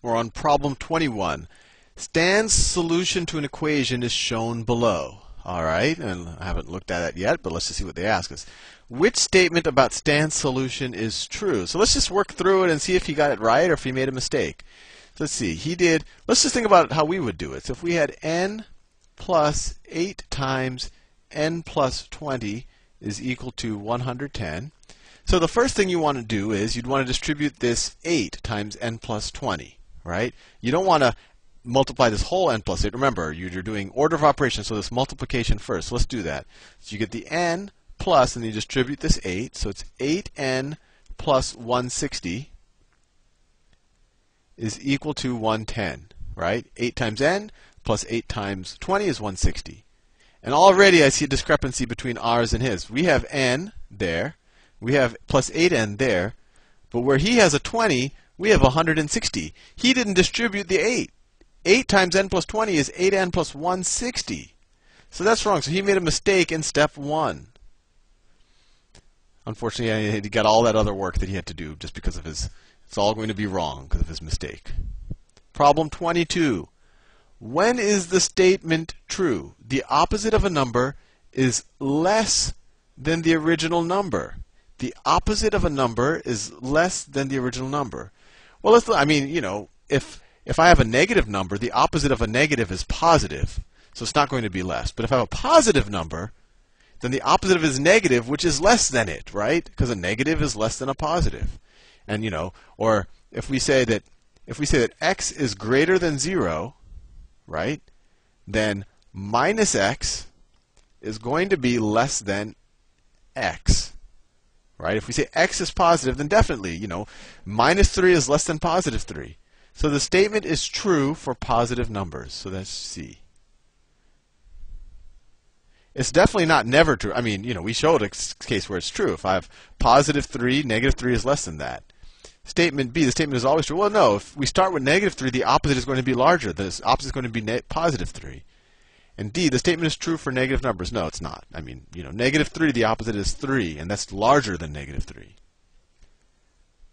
We're on problem 21. Stan's solution to an equation is shown below. All right, and I haven't looked at it yet, but let's just see what they ask us. Which statement about Stan's solution is true? So let's just work through it and see if he got it right or if he made a mistake. So let's see. Let's just think about how we would do it. So if we had n plus 8 times n plus 20 is equal to 110. So the first thing you want to do is you'd want to distribute this 8 times n plus 20, right? You don't want to multiply this whole n plus 8. Remember, you're doing order of operations, so this multiplication first. So let's do that. So you get the n plus, and you distribute this 8. So it's 8n plus 160 is equal to 110, right? 8 times n plus 8 times 20 is 160. And already I see a discrepancy between ours and his. We have n there. We have plus 8n there. But where he has a 20, we have 160. He didn't distribute the 8. 8 times n plus 20 is 8n plus 160. So that's wrong. So he made a mistake in step 1. Unfortunately, he got all that other work that he had to do just because of his... It's all going to be wrong because of his mistake. Problem 22. When is the statement true? The opposite of a number is less than the original number. The opposite of a number is less than the original number. Well, if I have a negative number, the opposite of a negative is positive, so it's not going to be less. But if I have a positive number, then the opposite of it is negative, which is less than it, right? Because a negative is less than a positive. And or if we say that x is greater than 0, right? Then minus x is going to be less than x. Right? If we say x is positive, then definitely, minus 3 is less than positive 3. So the statement is true for positive numbers. So that's C. It's definitely not never true. I mean, we showed a case where it's true. If I have positive 3, negative 3 is less than that. Statement B, the statement is always true. Well, no, if we start with negative 3, the opposite is going to be larger. The opposite is going to be positive 3. And D, the statement is true for negative numbers. No, it's not. I mean, negative 3, the opposite is 3, and that's larger than negative 3.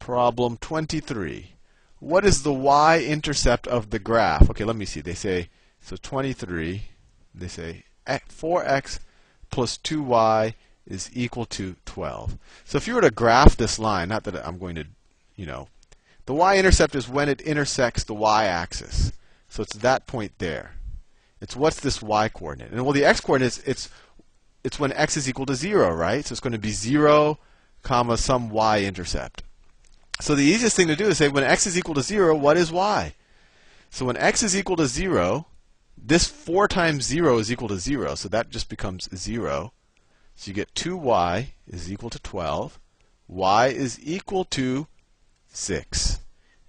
Problem 23. What is the y-intercept of the graph? Okay, let me see. They say, so 23, they say 4x plus 2y is equal to 12. So if you were to graph this line, not that I'm going to, the y-intercept is when it intersects the y-axis. So it's that point there. It's what's this y-coordinate? And well, the x-coordinate, it's when x is equal to 0, right? So it's going to be 0, comma, some y-intercept. So the easiest thing to do is say when x is equal to 0, what is y? So when x is equal to 0, this 4 times 0 is equal to 0, so that just becomes 0. So you get 2y is equal to 12. Y is equal to 6.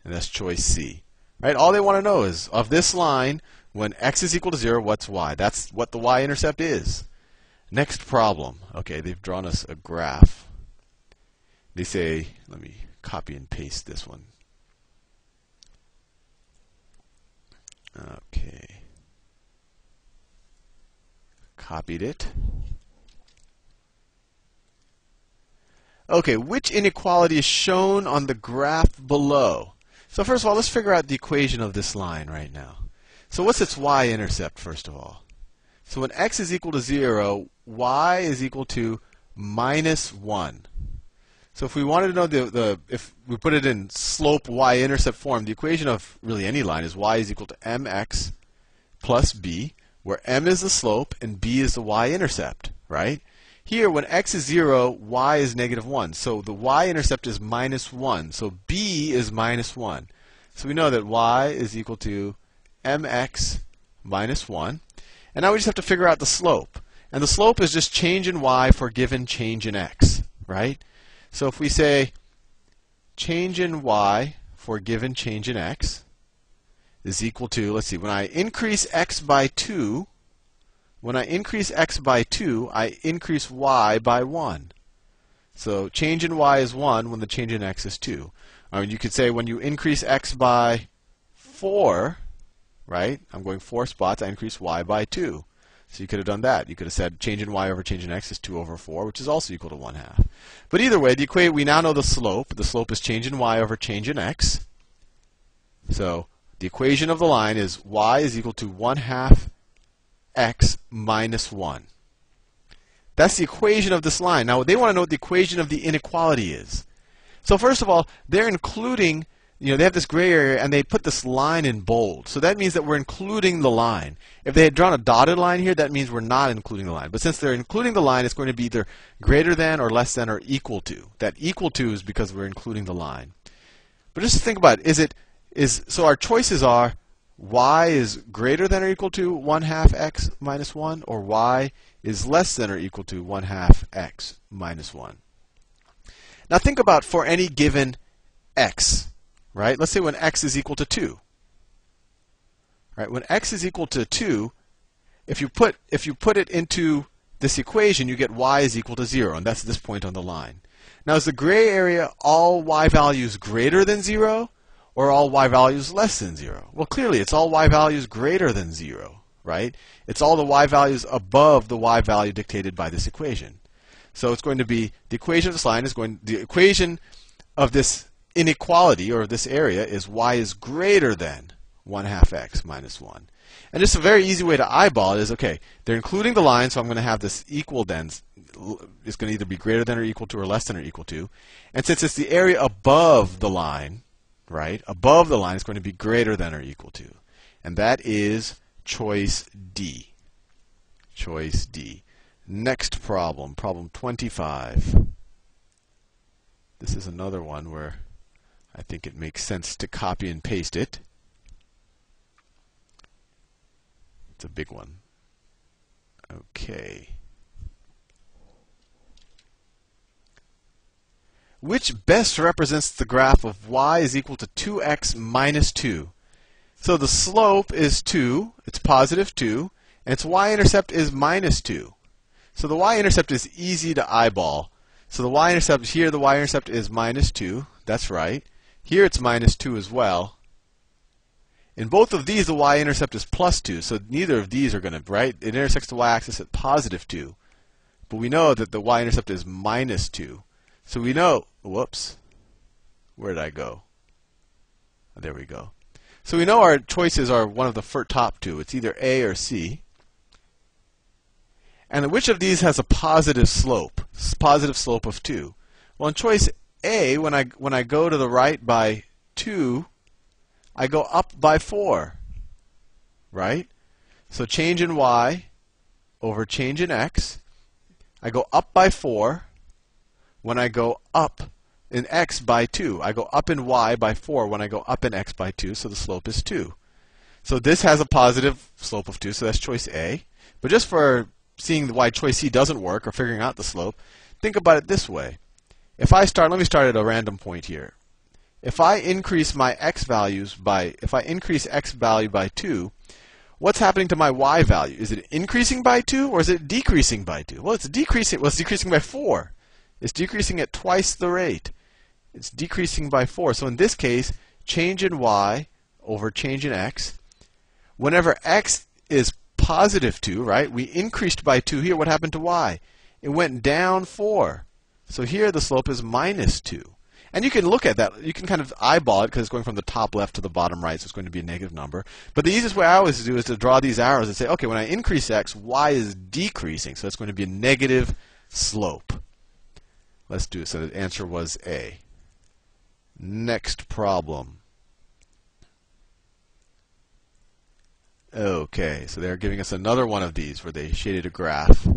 And that's choice C. Right? All they want to know is, of this line, when x is equal to 0, what's y? That's what the y-intercept is. Next problem. Okay, they've drawn us a graph. They say, let me copy and paste this one. Okay. Copied it. Okay, which inequality is shown on the graph below? So first of all, let's figure out the equation of this line right now. So what's its y-intercept, first of all? So when x is equal to 0, y is equal to minus 1. So if we wanted to know if we put it in slope y-intercept form, the equation of really any line is y is equal to mx plus b, where m is the slope and b is the y-intercept, right? Here, when x is 0, y is negative 1. So the y-intercept is minus 1. So b is minus 1. So we know that y is equal to mx minus 1. And now we just have to figure out the slope. And the slope is just change in y for given change in x, right? So if we say change in y for given change in x is equal to, let's see, when I increase x by 2, I increase y by 1. So change in y is 1 when the change in x is 2. I mean, you could say when you increase x by 4, right? I'm going 4 spots, I increase y by 2. So you could have done that. You could have said change in y over change in x is 2 over 4, which is also equal to 1/2. But either way, we now know the slope. The slope is change in y over change in x. So the equation of the line is y is equal to 1/2 x minus 1. That's the equation of this line. Now they want to know what the equation of the inequality is. So first of all, they're including, they have this gray area and they put this line in bold. So that means that we're including the line. If they had drawn a dotted line here, that means we're not including the line. But since they're including the line, it's going to be either greater than or less than or equal to. That equal to is because we're including the line. But just think about it. So our choices are y is greater than or equal to 1/2 x minus 1, or y is less than or equal to 1/2 x minus 1. Now think about for any given x, right? Let's say when x is equal to 2. Right? When x is equal to 2, if you put it into this equation, you get y is equal to 0, and that's this point on the line. Now is the gray area all y values greater than 0, or all y values less than 0? Well, clearly it's all y values greater than 0, right? It's all the y values above the y value dictated by this equation. So it's going to be, the equation of this line is the equation of this inequality, or this area, is y is greater than 1/2 x minus 1. And just a very easy way to eyeball it is, okay, they're including the line, so I'm going to have this equal then. It's going to either be greater than or equal to, or less than or equal to. And since it's the area above the line, right, above the line, it's going to be greater than or equal to. And that is choice D. Choice D. Next problem, problem 25. This is another one where I think it makes sense to copy and paste it. It's a big one. Okay. Which best represents the graph of y is equal to 2x minus 2? So the slope is 2, it's positive 2, and its y-intercept is minus 2. So the y-intercept is easy to eyeball. So the y-intercept here, the y-intercept is minus 2. That's right. Here it's minus 2 as well. In both of these, the y-intercept is plus 2. So neither of these are going to, right? It intersects the y-axis at positive 2. But we know that the y-intercept is minus 2. So we know, whoops, where did I go? Oh, there we go. So we know our choices are one of the top two. It's either A or C. And which of these has a positive slope? Positive slope of 2. Well, in choice A, when I go to the right by 2, I go up by 4. Right? So change in y over change in x. I go up by 4 when I go up in x by 2. I go up in y by 4 when I go up in x by 2, so the slope is 2. So this has a positive slope of 2, so that's choice A. But just for seeing why choice C doesn't work, or figuring out the slope, think about it this way. If I start, let me start at a random point here. If I increase my x values if I increase x value by 2, what's happening to my y value? Is it increasing by 2, or is it decreasing by 2? Well, it's decreasing. Well, it's decreasing by 4. It's decreasing at twice the rate. It's decreasing by 4. So in this case, change in y over change in x. Whenever x is positive 2, right? We increased by 2 here. What happened to y? It went down 4. So here the slope is minus 2. And you can look at that. You can kind of eyeball it because it's going from the top left to the bottom right, so it's going to be a negative number. But the easiest way I always do is to draw these arrows and say, okay, when I increase x, y is decreasing. So it's going to be a negative slope. Let's do it. So the answer was A. Next problem. Okay, so they're giving us another one of these where they shaded a graph.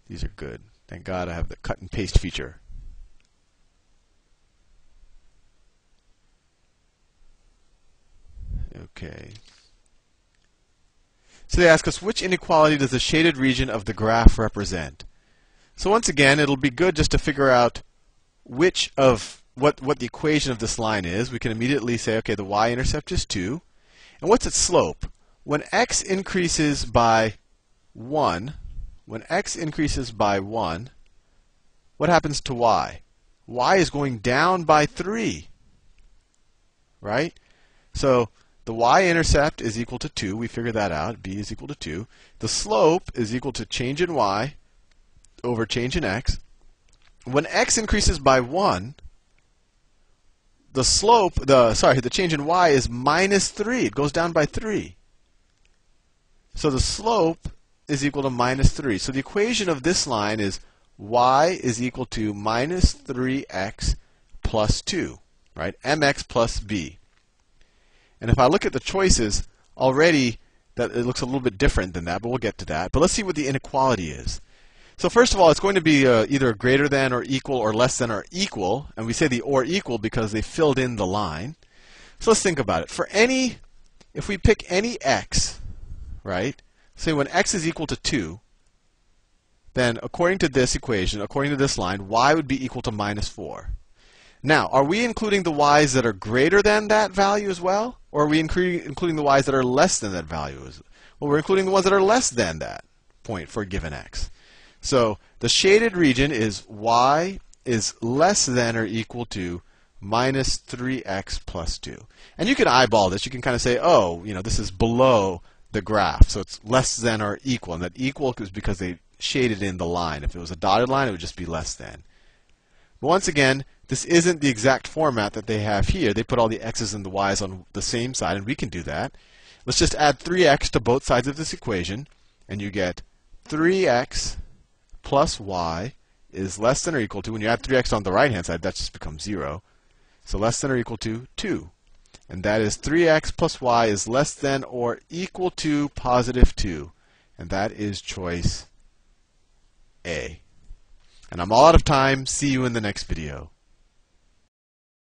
These are good. Thank God I have the cut and paste feature. Okay. So they ask us, which inequality does the shaded region of the graph represent? So once again, it'll be good just to figure out which of what the equation of this line is. We can immediately say, okay, the y-intercept is 2. And what's its slope? When x increases by 1, what happens to y? Y is going down by 3. Right? So the y-intercept is equal to 2. We figured that out. B is equal to 2. The slope is equal to change in y over change in x. When x increases by 1, the slope, the change in y is minus 3. It goes down by 3. So the slope is equal to minus 3. So the equation of this line is y is equal to minus 3x plus 2, right? mx plus b. And if I look at the choices, already that it looks a little bit different than that, but we'll get to that. But let's see what the inequality is. So first of all, it's going to be either greater than or equal or less than or equal. And we say the or equal because they filled in the line. So let's think about it. If we pick any x, right? Say when x is equal to 2, then according to this equation, according to this line, y would be equal to minus 4. Now, are we including the y's that are greater than that value as well? Or are we including the y's that are less than that value? Well, we're including the ones that are less than that point for a given x. So the shaded region is y is less than or equal to minus 3x plus 2. And you can eyeball this. You can kind of say, oh, this is below the graph. So it's less than or equal. And that equal is because they shaded in the line. If it was a dotted line, it would just be less than. But once again, this isn't the exact format that they have here. They put all the x's and the y's on the same side, and we can do that. Let's just add 3x to both sides of this equation, and you get 3x plus y is less than or equal to, when you add 3x on the right-hand side, that just becomes 0. So less than or equal to 2. And that is 3x plus y is less than or equal to positive 2. And that is choice A. And I'm all out of time. See you in the next video.